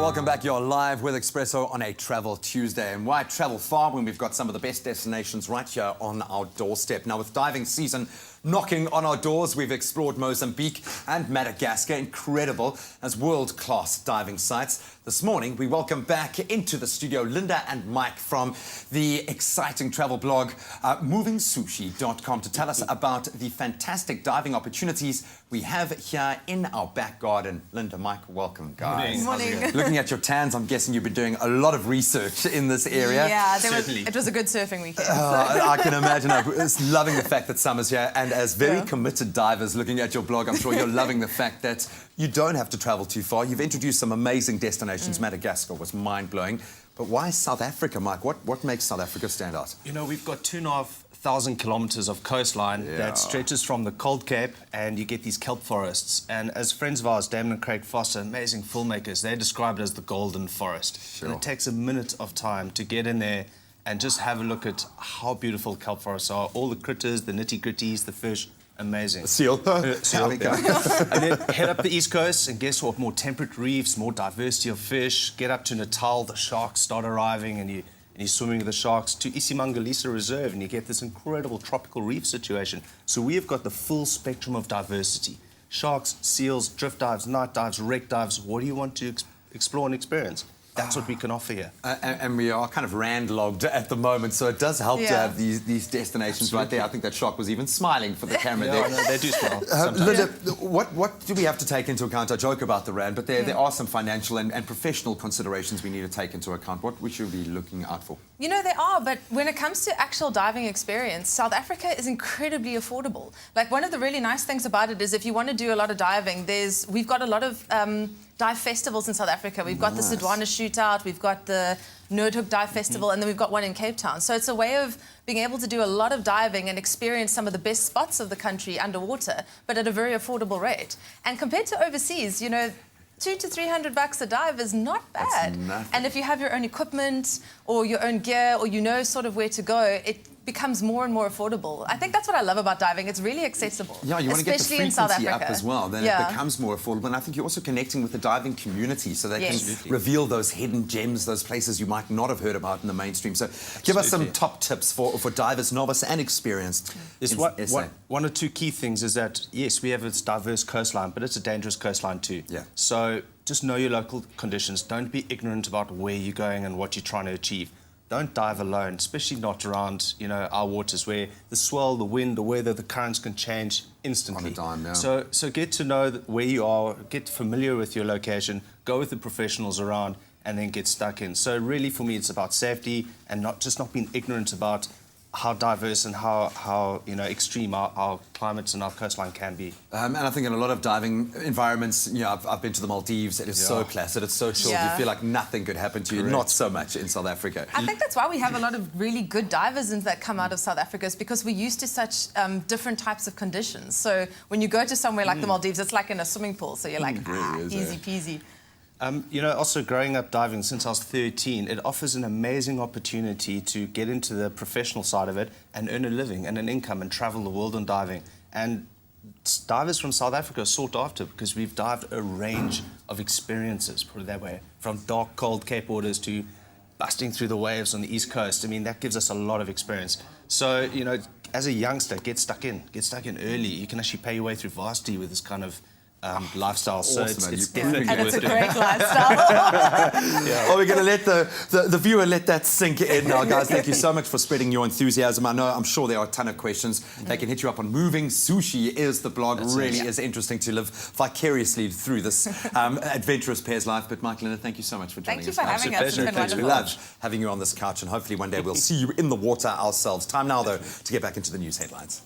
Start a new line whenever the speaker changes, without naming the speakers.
Welcome back. You're live with Expresso on a Travel Tuesday. And why travel far when we've got some of the best destinations right here on our doorstep? Now, with diving season knocking on our doors, we've explored Mozambique and Madagascar, incredible as world-class diving sites. This morning, we welcome back into the studio Linda and Mike from the exciting travel blog movingsushi.com to tell us about the fantastic diving opportunities we have here in our back garden. Linda, Mike, welcome, guys.
Good morning.
Looking at your tans, I'm guessing you've been doing a lot of research in this area.
Yeah, it was a good surfing weekend.
I can imagine. I was loving the fact that summer's here, and as very committed divers looking at your blog, I'm sure you're loving the fact that you don't have to travel too far. You've introduced some amazing destinations. Madagascar was mind-blowing. But why South Africa, Mike? What makes South Africa stand out?
You know, we've got 2,500 kilometers of coastline that stretches from the Cold Cape, and you get these kelp forests. And as friends of ours, Damon and Craig Foster, amazing filmmakers, they describe it as the golden forest. Sure. And it takes a minute of time to get in there and just have a look at how beautiful kelp forests are. All the critters, the nitty-gritties, the fish, amazing.
Seal.
Seal, yeah. And then head up the East Coast, and guess what? More temperate reefs, more diversity of fish. Get up to Natal, the sharks start arriving, and you're swimming with the sharks, to Isimangalisa Reserve, and you get this incredible tropical reef situation. So we have got the full spectrum of diversity. Sharks, seals, drift dives, night dives, wreck dives. What do you want to explore and experience? That's what we can offer here.
And we are kind of rand-logged at the moment, so it does help to have these destinations right there. I think that shark was even smiling for the camera there.
No, they do smile.
Linda, what do we have to take into account? I joke about the rand, but there are some financial and professional considerations we need to take into account. What we should be looking out for?
You know, there are, but when it comes to actual diving experience, South Africa is incredibly affordable. Like, one of the really nice things about it is if you want to do a lot of diving, we've got a lot of dive festivals in South Africa. We've got the Sodwana Shootout, we've got the Noordhoek Dive Festival, and then we've got one in Cape Town. So it's a way of being able to do a lot of diving and experience some of the best spots of the country underwater, but at a very affordable rate. And compared to overseas, you know, $200 to $300 a dive is not bad. And if you have your own equipment or your own gear, or you know sort of where to go, it becomes more and more affordable. I think that's what I love about diving. It's really accessible.
Yeah, you want to get the frequency up as well. Then it becomes more affordable. And I think you're also connecting with the diving community so they can reveal those hidden gems, those places you might not have heard about in the mainstream. So give us some top tips for divers, novice and experienced.
One or two key things is that, yes, we have this diverse coastline, but it's a dangerous coastline too.
Yeah.
So just know your local conditions. Don't be ignorant about where you're going and what you're trying to achieve. Don't dive alone, especially not around, you know, our waters where the swell, the wind, the weather, the currents can change instantly.
On a dime, yeah.
So get to know where you are, get familiar with your location, go with the professionals around, and then get stuck in. So really, for me, it's about safety and not being ignorant about how diverse and how you know, extreme our climates and our coastline can be.
And I think in a lot of diving environments, you know, I've been to the Maldives. It is so placid, it's so chilled. You feel like nothing could happen to you. Not so much in South Africa.
I think that's why we have a lot of really good divers that come out of South Africa, is because we're used to such different types of conditions. So when you go to somewhere like the Maldives, it's like in a swimming pool. So you're like, easy peasy.
You know, also growing up diving since I was 13, it offers an amazing opportunity to get into the professional side of it and earn a living and an income and travel the world on diving. And divers from Sought Africa are sought after because we've dived a range of experiences, put it that way, from dark, cold Cape waters to busting through the waves on the East Coast. I mean, that gives us a lot of experience. So, you know, as a youngster, get stuck in early. You can actually pay your way through varsity with this kind of lifestyle. So it's definitely
and it's a
doing.
great lifestyle.
Well, we're going to let the viewer let that sink in now, guys. Thank you so much for spreading your enthusiasm. I'm sure there are a ton of questions. They can hit you up on Moving Sushi is the blog. Really is interesting to live vicariously through this adventurous pair's life. But Mike, Linda, thank you so much for joining us.
Thank you for having us. It's been wonderful.
We love having you on this couch, and hopefully one day we'll see you in the water ourselves. Time now, though, to get back into the news headlines.